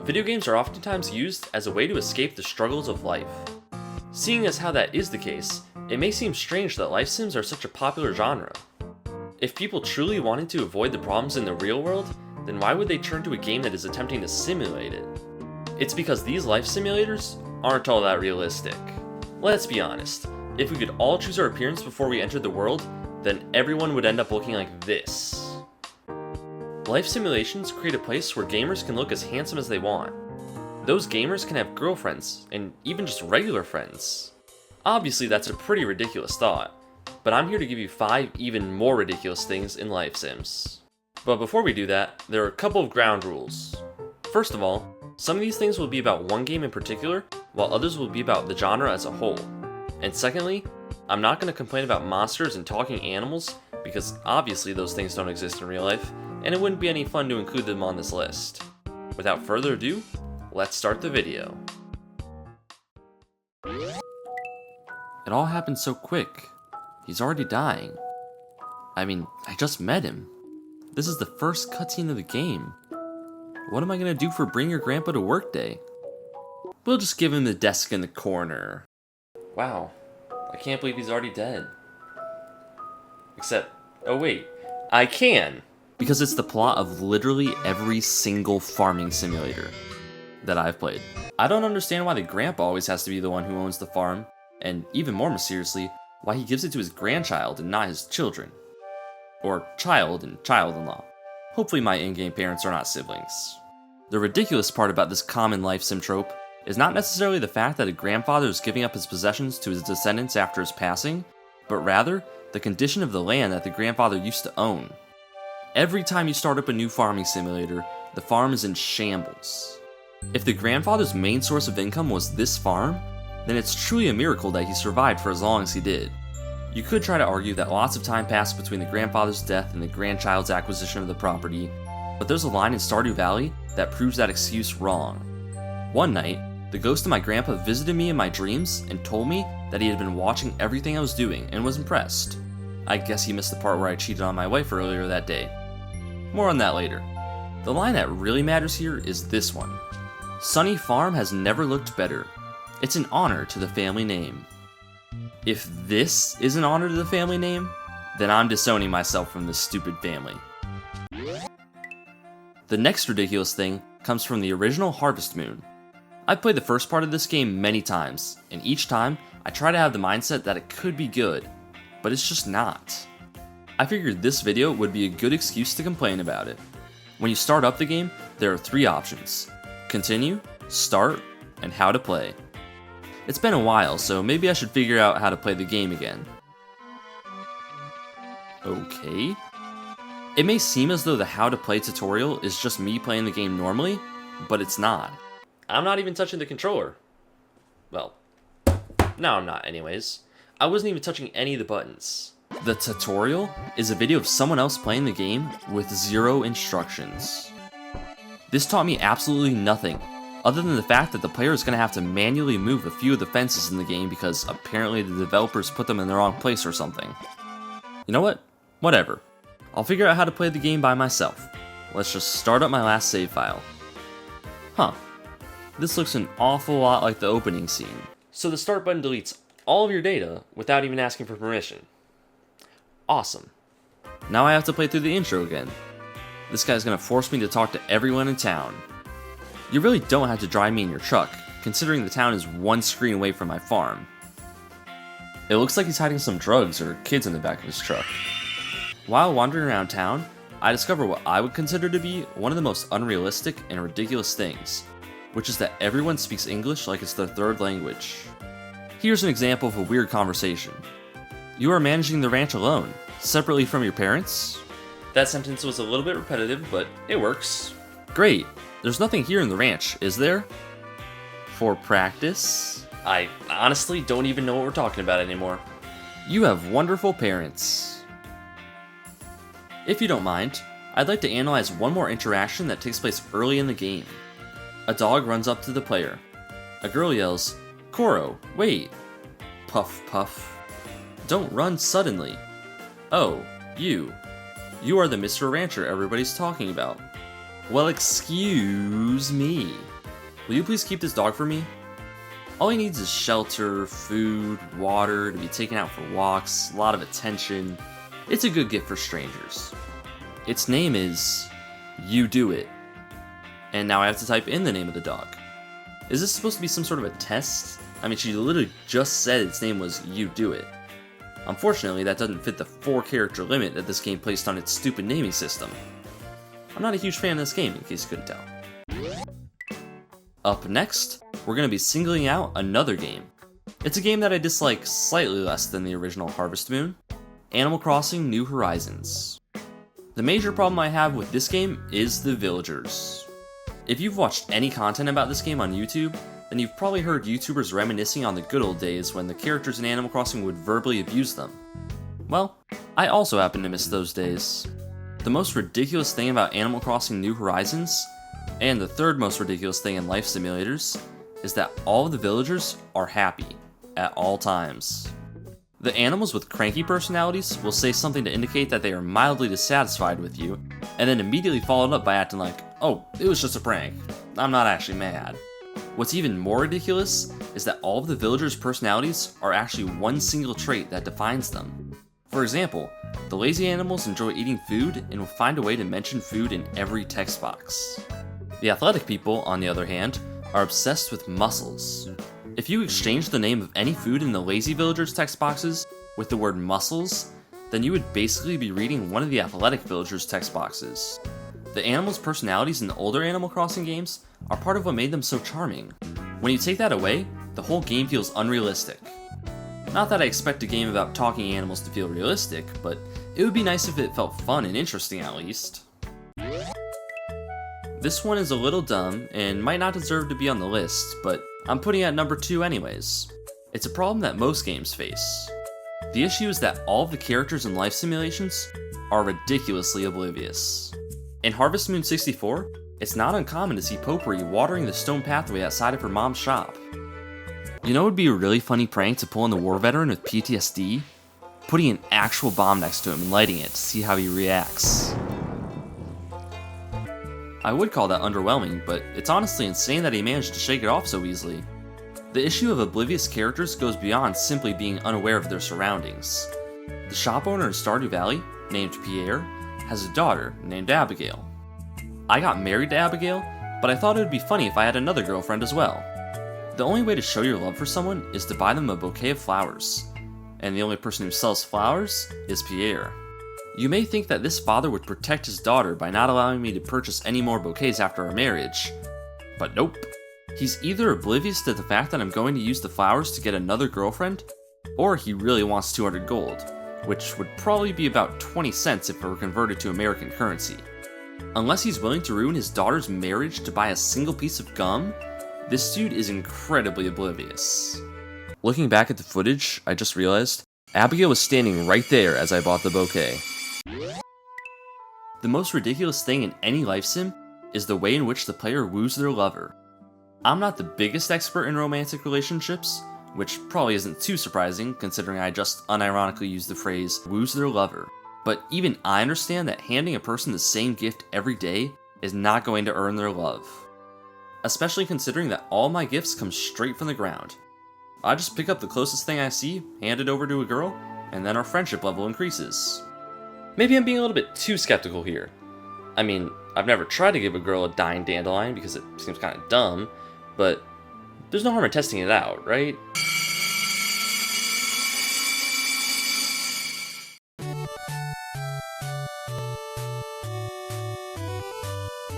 Video games are oftentimes used as a way to escape the struggles of life. Seeing as how that is the case, it may seem strange that life sims are such a popular genre. If people truly wanted to avoid the problems in the real world, then why would they turn to a game that is attempting to simulate it? It's because these life simulators aren't all that realistic. Let's be honest, if we could all choose our appearance before we entered the world, then everyone would end up looking like this. Life simulations create a place where gamers can look as handsome as they want. Those gamers can have girlfriends, and even just regular friends. Obviously that's a pretty ridiculous thought, but I'm here to give you 5 even more ridiculous things in life sims. But before we do that, there are a couple of ground rules. First of all, some of these things will be about one game in particular, while others will be about the genre as a whole. And secondly, I'm not going to complain about monsters and talking animals, because obviously those things don't exist in real life, and it wouldn't be any fun to include them on this list. Without further ado, let's start the video. It all happened so quick. He's already dying. I mean, I just met him. This is the first cutscene of the game. What am I gonna do for Bring Your Grandpa to Work Day? We'll just give him the desk in the corner. Wow, I can't believe he's already dead. Except, oh wait, I can! Because it's the plot of literally every single farming simulator that I've played. I don't understand why the grandpa always has to be the one who owns the farm, and even more mysteriously, why he gives it to his grandchild and not his children. Or child and child-in-law. Hopefully my in-game parents are not siblings. The ridiculous part about this common life sim trope is not necessarily the fact that a grandfather is giving up his possessions to his descendants after his passing, but rather the condition of the land that the grandfather used to own. Every time you start up a new farming simulator, the farm is in shambles. If the grandfather's main source of income was this farm, then it's truly a miracle that he survived for as long as he did. You could try to argue that lots of time passed between the grandfather's death and the grandchild's acquisition of the property, but there's a line in Stardew Valley that proves that excuse wrong. One night, the ghost of my grandpa visited me in my dreams and told me that he had been watching everything I was doing and was impressed. I guess he missed the part where I cheated on my wife earlier that day. More on that later. The line that really matters here is this one. Sunny Farm has never looked better. It's an honor to the family name. If this is an honor to the family name, then I'm disowning myself from this stupid family. The next ridiculous thing comes from the original Harvest Moon. I've played the first part of this game many times, and each time I try to have the mindset that it could be good, but it's just not. I figured this video would be a good excuse to complain about it. When you start up the game, there are 3 options: continue, start, and how to play. It's been a while, so maybe I should figure out how to play the game again. Okay. It may seem as though the how to play tutorial is just me playing the game normally, but it's not. I'm not even touching the controller. Well, no I'm not anyways. I wasn't even touching any of the buttons. The tutorial is a video of someone else playing the game with 0 instructions. This taught me absolutely nothing, other than the fact that the player is going to have to manually move a few of the fences in the game because apparently the developers put them in the wrong place or something. You know what? Whatever. I'll figure out how to play the game by myself. Let's just start up my last save file. Huh. This looks an awful lot like the opening scene. So the start button deletes all of your data without even asking for permission. Awesome. Now I have to play through the intro again. This guy's gonna force me to talk to everyone in town. You really don't have to drive me in your truck, considering the town is 1 screen away from my farm. It looks like he's hiding some drugs or kids in the back of his truck. While wandering around town, I discover what I would consider to be one of the most unrealistic and ridiculous things, which is that everyone speaks English like it's their 3rd language. Here's an example of a weird conversation. You are managing the ranch alone, separately from your parents? That sentence was a little bit repetitive, but it works. Great. There's nothing here in the ranch, is there? For practice? I honestly don't even know what we're talking about anymore. You have wonderful parents. If you don't mind, I'd like to analyze one more interaction that takes place early in the game. A dog runs up to the player. A girl yells, "Koro, wait!" Puff, puff. Don't run suddenly. Oh, you. You are the Mr. Rancher everybody's talking about. Well, excuse me. Will you please keep this dog for me? All he needs is shelter, food, water, to be taken out for walks, a lot of attention. It's a good gift for strangers. Its name is You Do It. And now I have to type in the name of the dog. Is this supposed to be some sort of a test? I mean, she literally just said its name was You Do It. Unfortunately, that doesn't fit the 4-character limit that this game placed on its stupid naming system. I'm not a huge fan of this game, in case you couldn't tell. Up next, we're going to be singling out another game. It's a game that I dislike slightly less than the original Harvest Moon, Animal Crossing New Horizons. The major problem I have with this game is the villagers. If you've watched any content about this game on YouTube, then you've probably heard YouTubers reminiscing on the good old days when the characters in Animal Crossing would verbally abuse them. Well, I also happen to miss those days. The most ridiculous thing about Animal Crossing New Horizons, and the third most ridiculous thing in life simulators, is that all of the villagers are happy at all times. The animals with cranky personalities will say something to indicate that they are mildly dissatisfied with you, and then immediately follow it up by acting like, oh, it was just a prank, I'm not actually mad. What's even more ridiculous is that all of the villagers' personalities are actually one single trait that defines them. For example, the lazy animals enjoy eating food and will find a way to mention food in every text box. The athletic people, on the other hand, are obsessed with mussels. If you exchange the name of any food in the lazy villagers' text boxes with the word mussels, then you would basically be reading one of the athletic villagers' text boxes. The animals' personalities in the older Animal Crossing games are part of what made them so charming. When you take that away, the whole game feels unrealistic. Not that I expect a game about talking animals to feel realistic, but it would be nice if it felt fun and interesting at least. This one is a little dumb and might not deserve to be on the list, but I'm putting it at number 2 anyways. It's a problem that most games face. The issue is that all of the characters in life simulations are ridiculously oblivious. In Harvest Moon 64, it's not uncommon to see Potpourri watering the stone pathway outside of her mom's shop. You know what would be a really funny prank to pull on the war veteran with PTSD? Putting an actual bomb next to him and lighting it to see how he reacts. I would call that underwhelming, but it's honestly insane that he managed to shake it off so easily. The issue of oblivious characters goes beyond simply being unaware of their surroundings. The shop owner in Stardew Valley, named Pierre, has a daughter named Abigail. I got married to Abigail, but I thought it would be funny if I had another girlfriend as well. The only way to show your love for someone is to buy them a bouquet of flowers, and the only person who sells flowers is Pierre. You may think that this father would protect his daughter by not allowing me to purchase any more bouquets after our marriage, but nope. He's either oblivious to the fact that I'm going to use the flowers to get another girlfriend, or he really wants 200 gold, which would probably be about 20 cents if it were converted to American currency. Unless he's willing to ruin his daughter's marriage to buy a single piece of gum, this dude is incredibly oblivious. Looking back at the footage, I just realized Abigail was standing right there as I bought the bouquet. The most ridiculous thing in any life sim is the way in which the player woos their lover. I'm not the biggest expert in romantic relationships, which probably isn't too surprising considering I just unironically used the phrase woos their lover, but even I understand that handing a person the same gift every day is not going to earn their love. Especially considering that all my gifts come straight from the ground. I just pick up the closest thing I see, hand it over to a girl, and then our friendship level increases. Maybe I'm being a little bit too skeptical here. I mean, I've never tried to give a girl a dying dandelion because it seems kind of dumb, but there's no harm in testing it out, right?